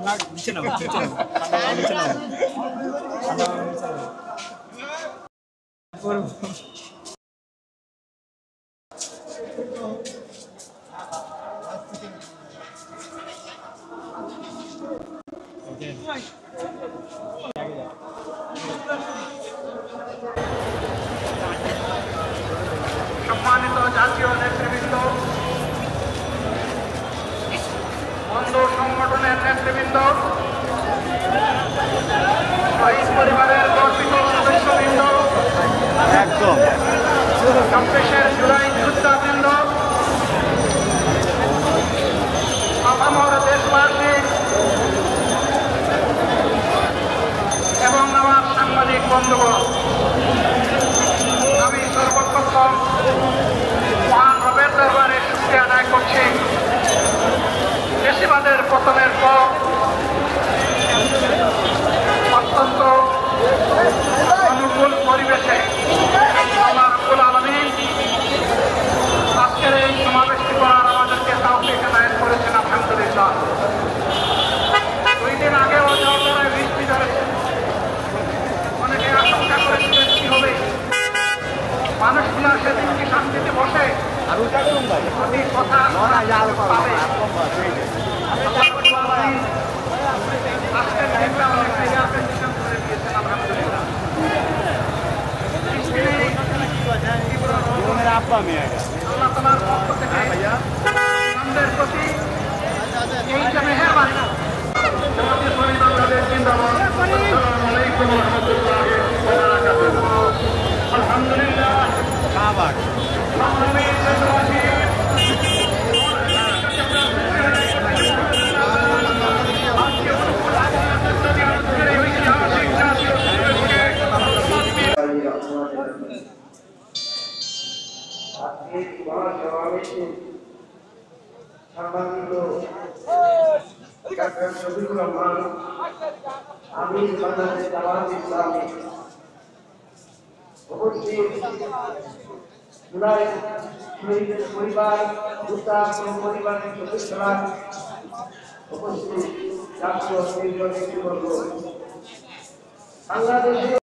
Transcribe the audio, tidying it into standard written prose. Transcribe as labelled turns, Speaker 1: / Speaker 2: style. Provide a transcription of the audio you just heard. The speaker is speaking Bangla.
Speaker 1: নিচে নাও নিচে নাও
Speaker 2: সম্মানিত জাতীয় নেতৃবৃন্দ, অন্ধ সংগঠনের নেতৃবৃন্দ, শহীদ পরিবারের গর্বিত সদস্যবৃন্দ,
Speaker 1: একদম
Speaker 2: ২৬ জুলাই যোদ্ধাবৃন্দ, আপামর দেশবাসী এবং আমার সাংবাদিক বন্ধুগণ, আমি সর্বপ্রথম মহান রবের দরবারে শুকরিয়া আদায় করছি। ফ্যাসিবাদের পতনের পর অত্যন্ত অনুকূল পরিবেশে আল্লাহ রাব্বুল আলামিন আজকের এই সমাবেশটি করার আমাদেরকে তৌফিক এনায়েত করেছেন, আলহামদুলিল্লাহ। 2 দিন আগে অজয় বৃষ্টি ধরেছে, অনেকে আশঙ্কা করেছিলেন কি হবে, মানুষগুলা সেদিন কি শান্তিতে বসে কথা পাবে। আজকের দিনটা অনেকটা এয়ার কন্ডিশন করে দিয়েছেন, আলহামদুলিল্লাহ। আল্লাহ তাআলার পক্ষ থেকে আমাদের প্রতি এই যে মেহেরবানি, জামাতে ইসলামী বাংলাদেশ জিন্দাবাদ। আসসালামু আলাইকুম ওয়া রাহমাতুল্লাহি ওয়া বারাকাতুহু। আলহামদুলিল্লাহ।
Speaker 3: আমি বাংলাদেশ জামাত ইসলামী উপস্থিত জুলাই শহীদের পরিবার, পরিবারের সদস্যরা, উপস্থিত জাতীয় নেতৃবৃন্দ, বাংলাদেশে